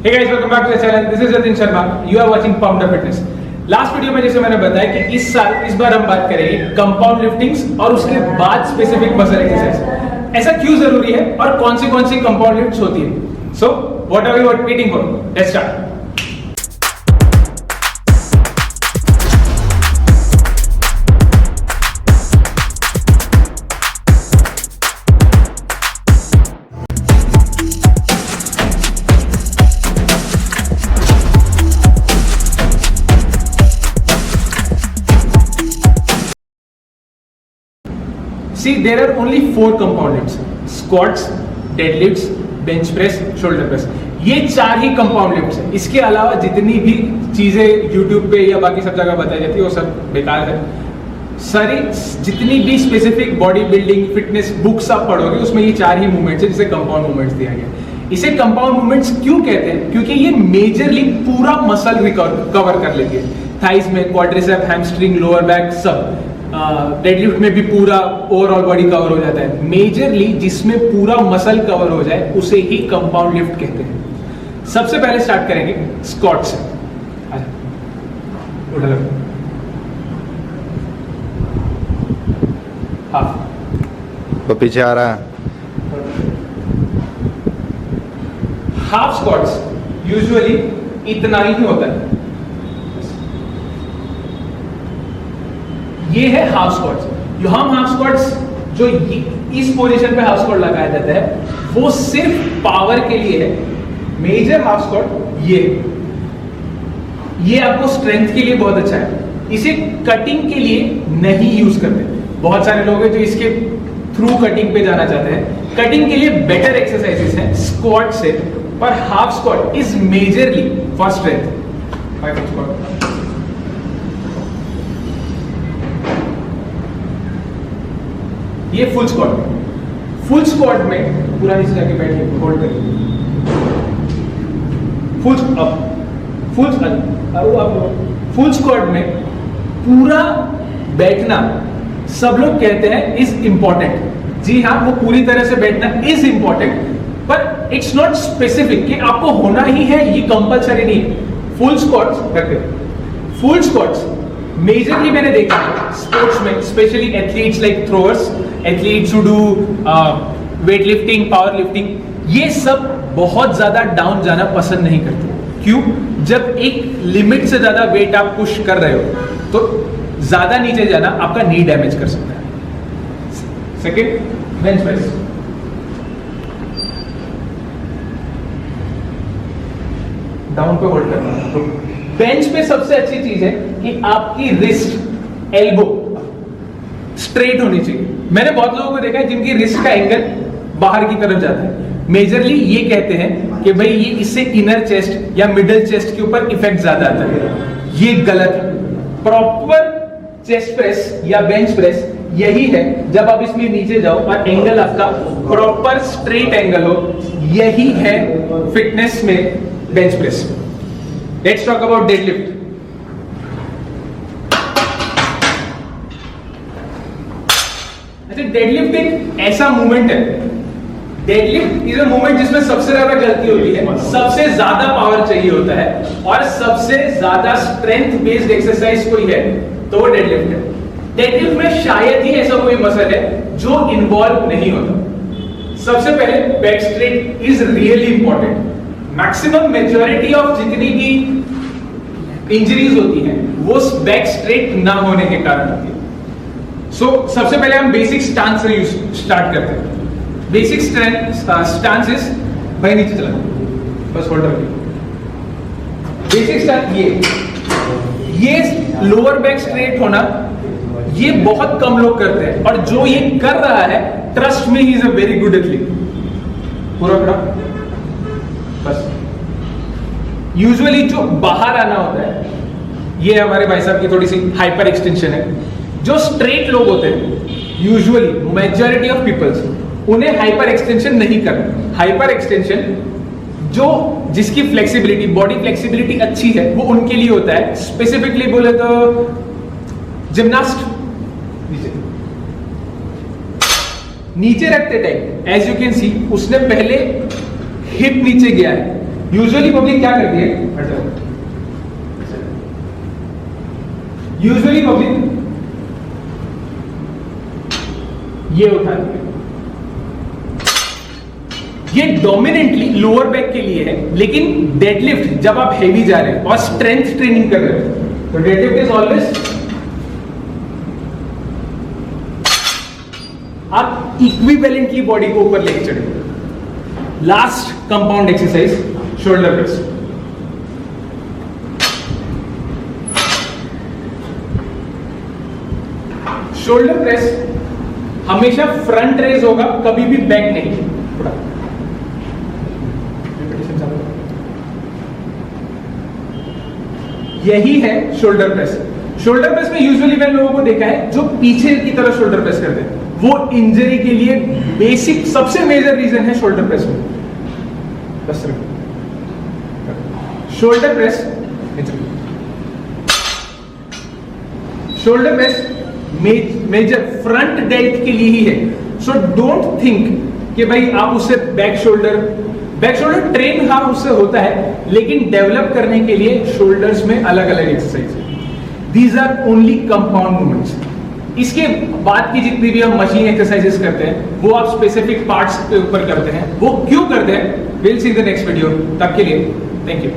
Hey guys, welcome back to the channel. This is Jatin Sharma. You are watching Pounder Fitness. Last video में जैसे मैंने बताया कि इस बार हम बात करेंगे कंपाउंड लिफ्टिंग्स और उसके बाद स्पेसिफिक मसल एक्सरसाइज। ऐसा क्यों जरूरी है और कौन सी कंपाउंड लिफ्ट्स होती है। So what are you waiting for? Let's start. See, there are only 4 compound lifts: squats, deadlifts, bench press, shoulder press. ये 4 ही compound lifts हैं। इसके अलावा जितनी भी चीजें YouTube पे या बाकी सब जगह बताई जाती है वो सब बेकार है। सारी जितनी भी specific body building fitness books आप पढ़ोगे उसमें ये 4 ही मूवमेंट्स है जिसे कंपाउंड मूवमेंट्स दिया गया। इसे कंपाउंड मूवमेंट्स क्यों कहते हैं? क्योंकि ये मेजरली पूरा मसल कवर कर लेती है। थाइस में, क्वाड्रिसेप, हैमस्ट्रिंग, लोअर बैक सब। डेडलिफ्ट में भी पूरा ओवरऑल बॉडी कवर हो जाता है। मेजरली जिसमें पूरा मसल कवर हो जाए उसे ही कंपाउंड लिफ्ट कहते हैं। सबसे पहले स्टार्ट करेंगे स्क्वाट से। वो पीछे आ रहा है। हाफ स्क्वाट्स यूजुअली इतना ही होता है। ये है हाफ स्क्वाट्स। हम हाफ स्क्वाट्स जो इस पोजीशन पे हाफ स्क्वाट लगाया जाता है वो सिर्फ पावर के लिए है। मेजर हाफ स्क्वाट ये आपको स्ट्रेंथ के लिए बहुत अच्छा है। इसे कटिंग के लिए नहीं यूज करते। बहुत सारे लोग हैं जो इसके थ्रू कटिंग पे जाना चाहते हैं। कटिंग के लिए बेटर एक्सरसाइजेस हैं स्क्वाट से, पर half squat is majorly for strength. ये फुल स्क्वाट में पूरा नीचे जाके बैठिए, होल्ड करिए। फुल स्क्वाट में पूरा बैठना सब लोग कहते हैं इज इंपॉर्टेंट। जी हाँ, वो पूरी तरह से बैठना इज इंपॉर्टेंट, पर इट्स नॉट स्पेसिफिक कि आपको होना ही है, ये कंपलसरी नहीं है। फुल स्क्वाट्स मेजरली मैंने देखा है स्पोर्ट्स में, specially athletes like throwers, athletes who do weight lifting, power lifting, ये सब बहुत ज्यादा डाउन जाना पसंद नहीं करते। क्यों? जब एक लिमिट से ज्यादा वेट आप पुश कर रहे हो तो ज्यादा नीचे जाना आपका नी डैमेज कर सकता है। Second, bench press. डाउन पे होल्ड करना। बेंच पे सबसे अच्छी चीज है कि आपकी रिस्ट, एल्बो स्ट्रेट होनी चाहिए। मैंने बहुत लोगों को देखा है जिनकी रिस्ट का एंगल बाहर की तरफ जाता है। मेजरली ये कहते हैं कि भाई ये इससे इनर चेस्ट या मिडिल चेस्ट के ऊपर इफेक्ट ज्यादा आता है। ये गलत है। प्रॉपर चेस्ट प्रेस या बेंच प्रेस यही है जब आप इसमें नीचे जाओ और एंगल आपका प्रॉपर स्ट्रेट एंगल हो। यही है फिटनेस में bench press. Let's talk about deadlift. अच्छा, डेडलिफ्ट एक ऐसा मूवमेंट है। डेडलिफ्ट इज अ मूवमेंट जिसमें सबसे ज्यादा गलती होती है, सबसे ज्यादा पावर चाहिए होता है और सबसे ज्यादा स्ट्रेंथ बेस्ड एक्सरसाइज कोई है तो वो डेडलिफ्ट है। डेडलिफ्ट में शायद ही ऐसा कोई मसल है जो इन्वॉल्व नहीं होता। सबसे पहले back straight is really important. Maximum majority of जितनी भी इंजरीज होती हैं वो बैक स्ट्रेट ना होने के कारण होती है। सबसे पहले हम बेसिक स्टांस से स्टार्ट करते हैं। बेसिक स्टांस इज, भाई नीचे चला बस होल्ड रखिए। बेसिक स्टांस ये लोअर बैक स्ट्रेट होना ये बहुत कम लोग करते हैं, और जो ये कर रहा है ट्रस्ट में he is a very good athlete. पूरा खड़ा बस। यूजुअली जो बाहर आना होता है ये हमारे भाई साहब की थोड़ी सी हाइपर एक्सटेंशन है। जो स्ट्रेट लोग होते हैं यूजुअली मेजॉरिटी ऑफ पीपल्स उन्हें हाइपर एक्सटेंशन नहीं करना। हाइपर एक्सटेंशन जो जिसकी फ्लेक्सिबिलिटी, बॉडी फ्लेक्सिबिलिटी अच्छी है वो उनके लिए होता है। स्पेसिफिकली बोले तो जिम्नास्ट नीचे रखते time as you can see उसने पहले हिप नीचे गया है, यूजुअली पब्लिक क्या करती है, यूजुअली पब्लिक ये उठाती है। ये डोमिनेंटली लोअर बैक के लिए है, लेकिन डेडलिफ्ट जब आप हेवी जा रहे हैं और स्ट्रेंथ ट्रेनिंग कर रहे हैं तो डेडलिफ्ट इज ऑलवेज आप इक्विवेलेंटली बॉडी को ऊपर लेके चढ़े। Last compound exercise shoulder press. Shoulder press हमेशा फ्रंट रेज होगा, कभी भी बैक नहीं। थोड़ा यही है शोल्डर प्रेस। शोल्डर प्रेस में यूजुअली मैंने लोगों को देखा है जो पीछे की तरफ शोल्डर प्रेस करते हैं, वो इंजरी के लिए बेसिक सबसे मेजर रीजन है शोल्डर प्रेस में। बस shoulder press, shoulder press major front delt के लिए ही है। सो डोंट थिंक कि भाई आप उससे बैक शोल्डर ट्रेन हाँ उससे होता है, लेकिन डेवलप करने के लिए शोल्डर्स में अलग अलग एक्सरसाइज है। These are only compound movements. इसके बाद की जितनी भी हम मशीन एक्सरसाइजेस करते हैं वो आप स्पेसिफिक पार्ट्स के ऊपर करते हैं। वो क्यों करते हैं, will see in the next video. तब के लिए थैंक यू।